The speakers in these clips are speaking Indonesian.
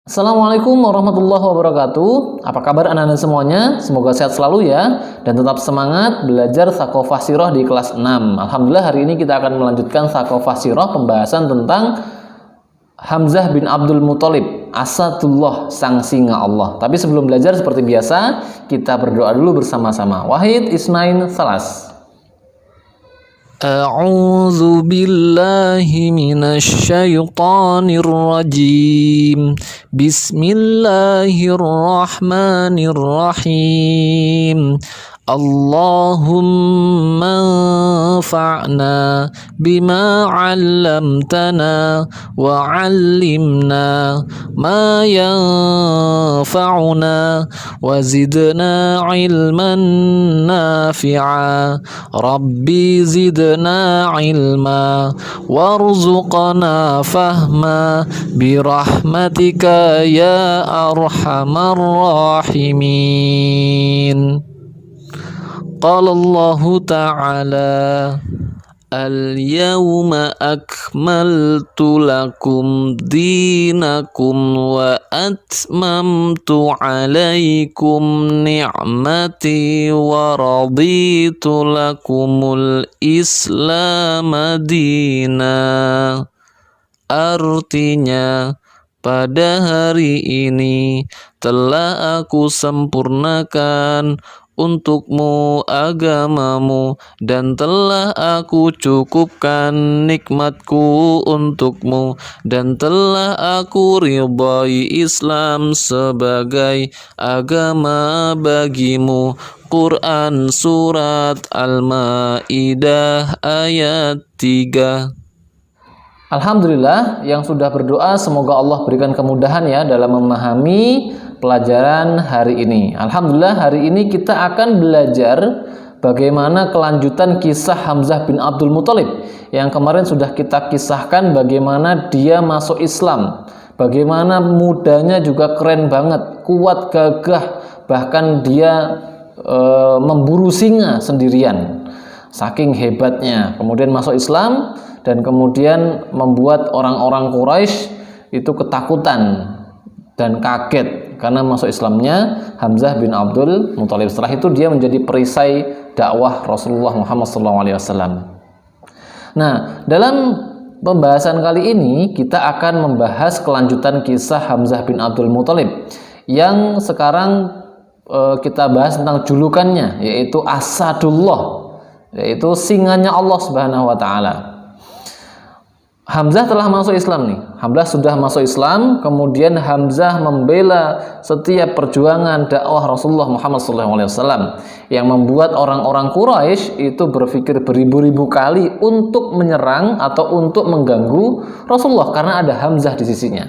Assalamualaikum warahmatullahi wabarakatuh. Apa kabar anak-anak semuanya? Semoga sehat selalu ya, dan tetap semangat belajar Tsaqofah Sirah di kelas 6. Alhamdulillah hari ini kita akan melanjutkan Tsaqofah Sirah, pembahasan tentang Hamzah bin Abdul Muthalib, Asadullah, sang singa Allah. Tapi sebelum belajar seperti biasa, kita berdoa dulu bersama-sama. Wahid Isnain Salas. أعوذ بالله من الشيطان الرجيم بسم الله الرحمن الرحيم اللهم انفعنا بما علمتنا وعلمنا ما ينفعنا وزدنا علما نافعا ربي زدنا علما وارزقنا فهما برحمتك يا أرحم الراحمين. قال الله تعالى اليوم أكملت لكم دينكم وأتممت عليكم نعمتي ورضيت لكم الإسلام دينا. Artinya, pada hari ini telah aku sempurnakan untukmu agamamu dan telah aku cukupkan nikmatku untukmu dan telah aku ridhai Islam sebagai agama bagimu. Quran Surat Al-Ma'idah ayat 3. Alhamdulillah, yang sudah berdoa semoga Allah berikan kemudahan ya dalam memahami pelajaran hari ini. Alhamdulillah, hari ini kita akan belajar bagaimana kelanjutan kisah Hamzah bin Abdul Muthalib yang kemarin sudah kita kisahkan, bagaimana dia masuk Islam, bagaimana mudanya juga keren banget, kuat, gagah, bahkan dia memburu singa sendirian, saking hebatnya. Kemudian masuk Islam dan kemudian membuat orang-orang Quraisy itu ketakutan dan kaget karena masuk Islamnya Hamzah bin Abdul Muthalib. Setelah itu dia menjadi perisai dakwah Rasulullah Muhammad SAW. Nah, dalam pembahasan kali ini kita akan membahas kelanjutan kisah Hamzah bin Abdul Muthalib yang sekarang kita bahas tentang julukannya, yaitu Asadullah, yaitu singanya Allah Subhanahu wa taala. Hamzah telah masuk Islam nih. Hamzah sudah masuk Islam, kemudian Hamzah membela setiap perjuangan dakwah Rasulullah Muhammad SAW yang membuat orang-orang Quraisy itu berpikir beribu-ribu kali untuk menyerang atau untuk mengganggu Rasulullah karena ada Hamzah di sisinya.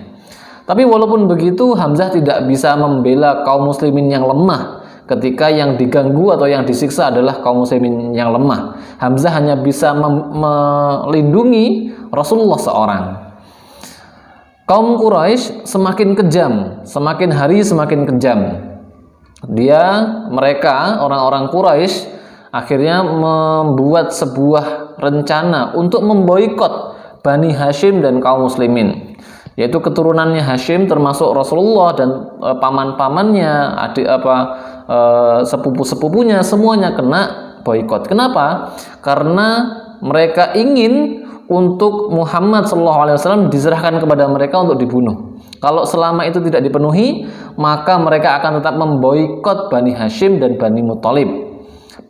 Tapi walaupun begitu, Hamzah tidak bisa membela kaum muslimin yang lemah. Ketika yang diganggu atau yang disiksa adalah kaum muslimin yang lemah, Hamzah hanya bisa melindungi Rasulullah seorang. Kaum Quraisy semakin kejam, semakin hari semakin kejam. Mereka orang-orang Quraisy akhirnya membuat sebuah rencana untuk memboikot Bani Hashim dan kaum muslimin, yaitu keturunannya Hashim termasuk Rasulullah dan paman-pamannya, sepupu-sepupunya, semuanya kena boikot. Kenapa? Karena mereka ingin untuk Muhammad SAW diserahkan kepada mereka untuk dibunuh. Kalau selama itu tidak dipenuhi, maka mereka akan tetap memboikot Bani Hashim dan Bani Muthalib.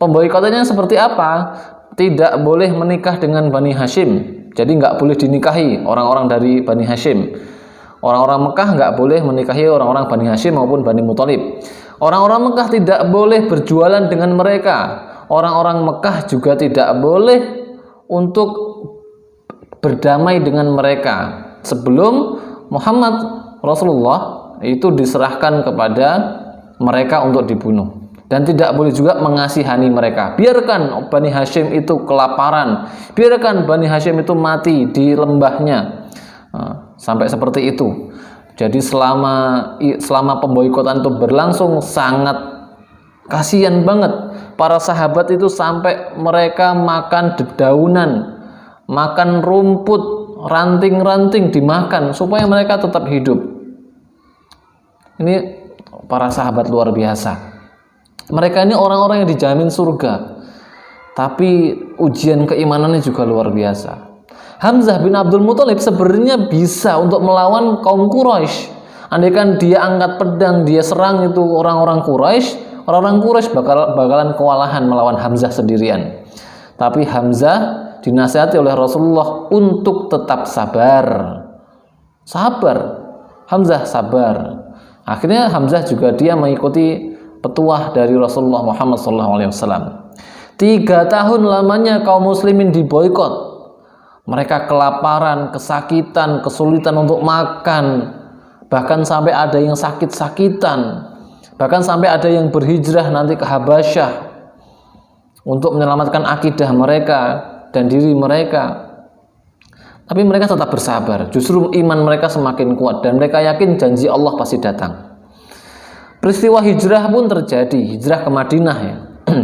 Pemboikotannya seperti apa? Tidak boleh menikah dengan Bani Hashim, jadi nggak boleh dinikahi orang-orang dari Bani Hashim. Orang-orang Mekah nggak boleh menikahi orang-orang Bani Hashim maupun Bani Muthalib. Orang-orang Mekah tidak boleh berjualan dengan mereka. Orang-orang Mekah juga tidak boleh untuk berdamai dengan mereka sebelum Muhammad Rasulullah itu diserahkan kepada mereka untuk dibunuh. Dan tidak boleh juga mengasihani mereka. Biarkan Bani Hashim itu kelaparan, biarkan Bani Hashim itu mati di lembahnya. Sampai seperti itu. Jadi selama pemboikotan itu berlangsung, sangat kasihan banget para sahabat itu, sampai mereka makan dedaunan, makan rumput, ranting-ranting dimakan supaya mereka tetap hidup. Ini para sahabat luar biasa. Mereka ini orang-orang yang dijamin surga, tapi ujian keimanannya juga luar biasa. Hamzah bin Abdul Muthalib sebenarnya bisa untuk melawan kaum Quraisy. Andaikan dia angkat pedang, dia serang itu orang-orang Quraisy bakalan kewalahan melawan Hamzah sendirian. Tapi Hamzah dinasihati oleh Rasulullah untuk tetap sabar. Hamzah sabar. Akhirnya Hamzah juga dia mengikuti petuah dari Rasulullah Muhammad SAW. 3 tahun lamanya kaum muslimin diboikot. Mereka kelaparan, kesakitan, kesulitan untuk makan. Bahkan sampai ada yang sakit-sakitan. Bahkan sampai ada yang berhijrah nanti ke Habasyah untuk menyelamatkan akidah mereka dan diri mereka. Tapi mereka tetap bersabar. Justru iman mereka semakin kuat dan mereka yakin janji Allah pasti datang. Peristiwa hijrah pun terjadi, hijrah ke Madinah ya.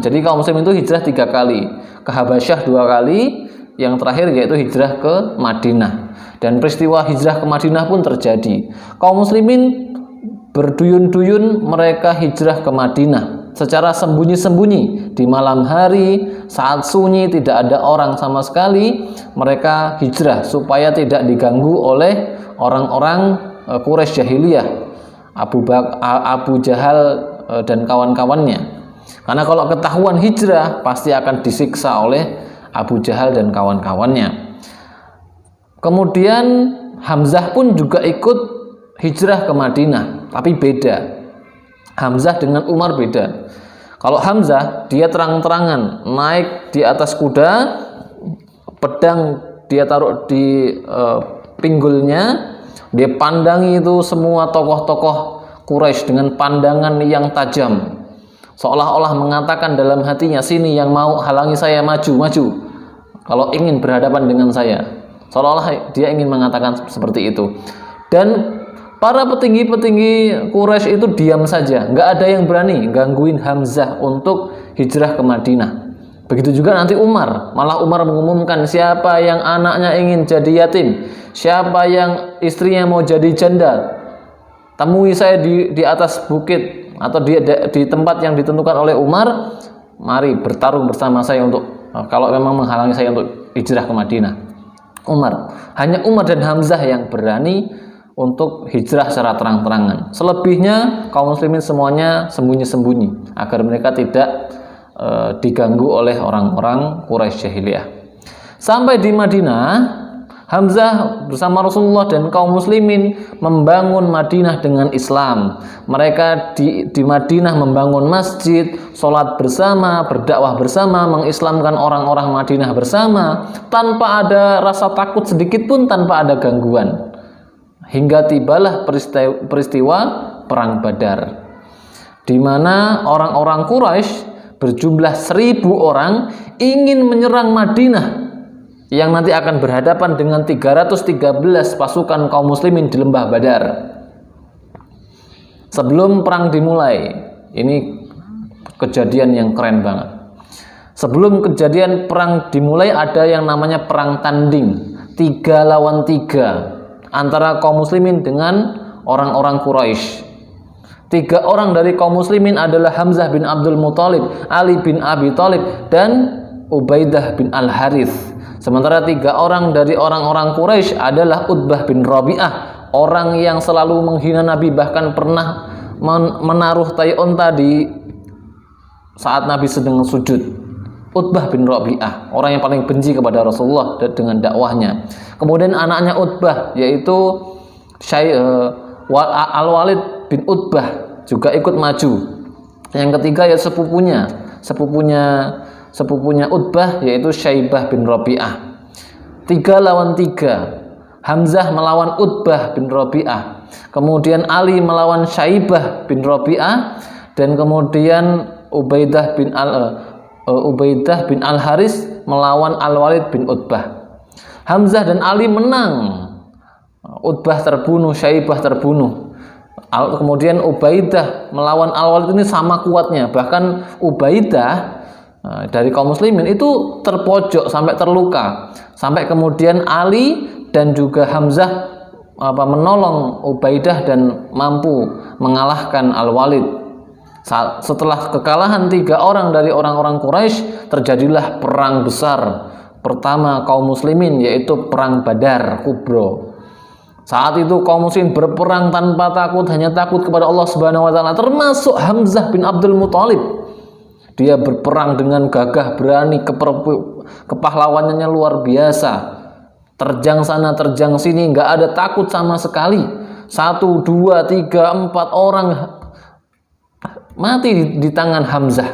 Jadi kaum muslim itu hijrah 3 kali, ke Habasyah 2 kali, yang terakhir yaitu hijrah ke Madinah. Dan peristiwa hijrah ke Madinah pun terjadi. Kaum muslimin berduyun-duyun mereka hijrah ke Madinah secara sembunyi-sembunyi di malam hari, saat sunyi, tidak ada orang sama sekali. Mereka hijrah supaya tidak diganggu oleh orang-orang Quraisy jahiliyah, Abu Jahal dan kawan-kawannya. Karena kalau ketahuan hijrah pasti akan disiksa oleh Abu Jahal dan kawan-kawannya. Kemudian Hamzah pun juga ikut hijrah ke Madinah, tapi beda. Hamzah dengan Umar beda. Kalau Hamzah dia terang-terangan naik di atas kuda, pedang dia taruh di pinggulnya, dia pandangi itu semua tokoh-tokoh Quraisy dengan pandangan yang tajam, seolah-olah mengatakan dalam hatinya, sini yang mau halangi saya, maju kalau ingin berhadapan dengan saya, seolah-olah dia ingin mengatakan seperti itu. Dan para petinggi-petinggi Quraisy itu diam saja, nggak ada yang berani gangguin Hamzah untuk hijrah ke Madinah. Begitu juga nanti Umar, malah Umar mengumumkan siapa yang anaknya ingin jadi yatim, siapa yang istrinya mau jadi janda, temui saya di atas bukit atau di tempat yang ditentukan oleh Umar, mari bertarung bersama saya untuk kalau memang menghalangi saya untuk hijrah ke Madinah. Hanya Umar dan Hamzah yang berani untuk hijrah secara terang-terangan. Selebihnya kaum muslimin semuanya sembunyi-sembunyi agar mereka tidak diganggu oleh orang-orang Quraisy jahiliyah. Sampai di Madinah, Hamzah bersama Rasulullah dan kaum muslimin membangun Madinah dengan Islam. Mereka di Madinah membangun masjid, sholat bersama, berdakwah bersama, mengislamkan orang-orang Madinah bersama, tanpa ada rasa takut sedikit pun, tanpa ada gangguan. Hingga tibalah peristiwa Perang Badar, di mana orang-orang Quraisy berjumlah 1000 orang ingin menyerang Madinah yang nanti akan berhadapan dengan 313 pasukan kaum muslimin di lembah Badar. Sebelum perang dimulai, ini kejadian yang keren banget. Sebelum kejadian perang dimulai ada yang namanya perang tanding, 3 lawan 3 antara kaum muslimin dengan orang-orang Quraisy. 3 orang dari kaum muslimin adalah Hamzah bin Abdul Muthalib, Ali bin Abi Thalib, dan Ubaidah bin Al-Harith. Sementara 3 orang dari orang-orang Quraisy adalah Utbah bin Rabi'ah, orang yang selalu menghina Nabi, bahkan pernah menaruh tai unta di saat Nabi sedang sujud. Utbah bin Rabi'ah, orang yang paling benci kepada Rasulullah dengan dakwahnya. Kemudian anaknya Utbah yaitu Al-Walid bin Utbah juga ikut maju. Yang ketiga ya sepupunya Utbah yaitu Syaibah bin Rabi'ah. 3 lawan 3. Hamzah melawan Utbah bin Rabi'ah. Kemudian Ali melawan Syaibah bin Rabi'ah, dan kemudian Ubaidah bin Al-Haris melawan Al-Walid bin Utbah. Hamzah dan Ali menang. Utbah terbunuh, Syaibah terbunuh. Kemudian Ubaidah melawan Al-Walid ini sama kuatnya. Bahkan Ubaidah dari kaum muslimin itu terpojok sampai terluka. Sampai kemudian Ali dan juga Hamzah menolong Ubaidah dan mampu mengalahkan Al-Walid. Setelah kekalahan 3 orang dari orang-orang Quraisy, terjadilah perang besar pertama kaum muslimin, yaitu perang Badar Kubro. Saat itu kaum muslimin berperang tanpa takut, hanya takut kepada Allah Subhanahu wa taala, termasuk Hamzah bin Abdul Muthalib. Dia berperang dengan gagah berani, kepahlawanannya luar biasa. Terjang sana, terjang sini, nggak ada takut sama sekali. 1, 2, 3, 4 orang mati di tangan Hamzah.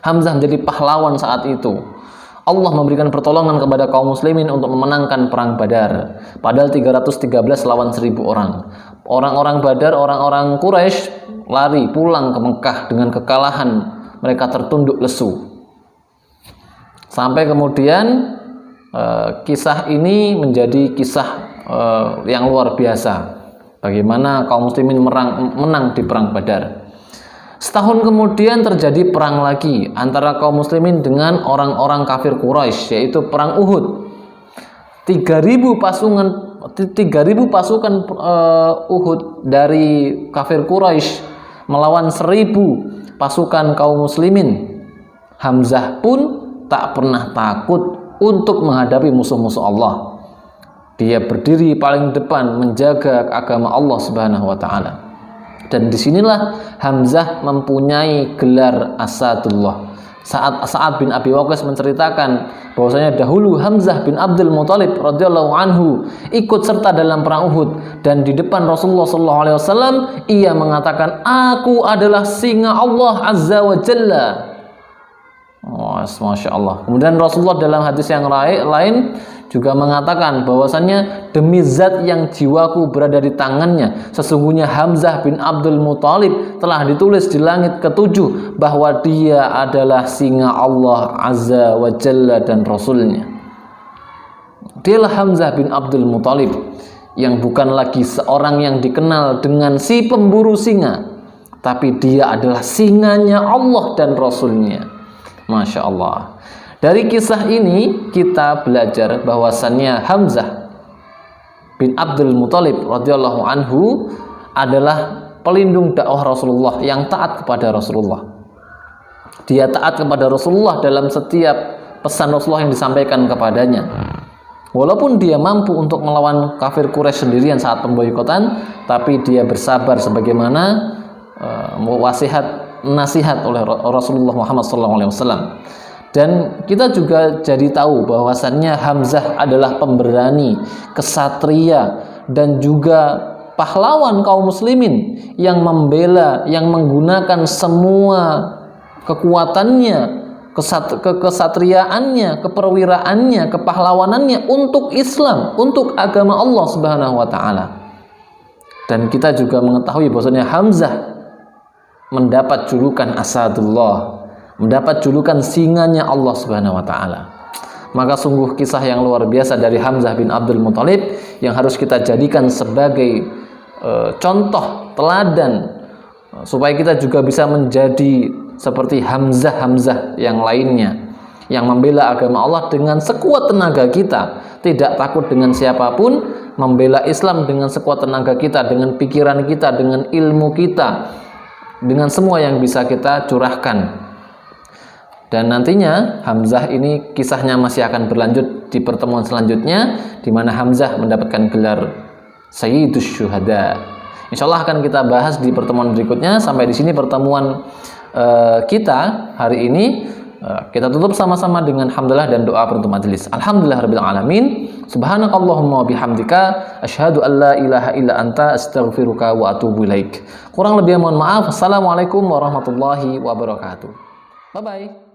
Hamzah menjadi pahlawan saat itu. Allah memberikan pertolongan kepada kaum muslimin untuk memenangkan perang Badar. Padahal 313 lawan 1000 orang. Orang-orang Badar, orang-orang Quraisy lari pulang ke Mekah dengan kekalahan. Mereka tertunduk lesu. Sampai kemudian kisah ini menjadi kisah yang luar biasa. Bagaimana kaum muslimin menang di perang Badar. Setahun kemudian terjadi perang lagi antara kaum muslimin dengan orang-orang kafir Quraisy, yaitu perang Uhud. 3.000 pasukan Uhud dari kafir Quraisy melawan 1.000 pasukan kaum muslimin. Hamzah pun tak pernah takut untuk menghadapi musuh-musuh Allah. Dia berdiri paling depan menjaga agama Allah Subhanahu wa taala. Dan disinilah Hamzah mempunyai gelar Asadullah. Sa'ad bin Abi Waqqas menceritakan bahwasanya dahulu Hamzah bin Abdul Muthalib radhiyallahu anhu ikut serta dalam perang Uhud, dan di depan Rasulullah sallallahu alaihi wasallam ia mengatakan, "Aku adalah singa Allah Azza wa Jalla." Oh, Masya Allah. Kemudian Rasulullah dalam hadis yang lain juga mengatakan bahwasannya, demi zat yang jiwaku berada di tangannya, sesungguhnya Hamzah bin Abdul Muthalib telah ditulis di langit ke-7 bahwa dia adalah singa Allah Azza wa Jalla dan Rasulnya. Dialah Hamzah bin Abdul Muthalib yang bukan lagi seorang yang dikenal dengan si pemburu singa, tapi dia adalah singanya Allah dan Rasulnya. Masya Allah. Dari kisah ini kita belajar bahwasannya Hamzah bin Abdul Muthalib radhiyallahu anhu adalah pelindung dakwah Rasulullah yang taat kepada Rasulullah. Dia taat kepada Rasulullah dalam setiap pesan Rasulullah yang disampaikan kepadanya. Walaupun dia mampu untuk melawan kafir Quraisy sendirian saat pemboikotan, tapi dia bersabar sebagaimana nasihat oleh Rasulullah Muhammad SAW. Dan kita juga jadi tahu bahwasannya Hamzah adalah pemberani, kesatria, dan juga pahlawan kaum muslimin yang membela, yang menggunakan semua kekuatannya, kesatriaannya, keperwiraannya, kepahlawanannya untuk Islam, untuk agama Allah Subhanahu wa taala. Dan kita juga mengetahui bahwasanya Hamzah mendapat julukan Asadullah, mendapat julukan singanya Allah Subhanahu wa taala. Maka sungguh kisah yang luar biasa dari Hamzah bin Abdul Muthalib yang harus kita jadikan sebagai contoh teladan supaya kita juga bisa menjadi seperti Hamzah yang lainnya yang membela agama Allah dengan sekuat tenaga kita, tidak takut dengan siapapun, membela Islam dengan sekuat tenaga kita, dengan pikiran kita, dengan ilmu kita, dengan semua yang bisa kita curahkan. Dan nantinya Hamzah ini kisahnya masih akan berlanjut di pertemuan selanjutnya, di mana Hamzah mendapatkan gelar Sayyidus Syuhada. Insyaallah akan kita bahas di pertemuan berikutnya. Sampai di sini pertemuan kita hari ini. Kita tutup sama-sama dengan hamdalah dan doa penutup majelis. Alhamdulillahirabbil alamin. Subhanakallahumma bihamdika asyhadu an la ilaha illa anta astaghfiruka wa atubu ilaik. Kurang lebih mohon maaf. Assalamualaikum warahmatullahi wabarakatuh. Bye bye.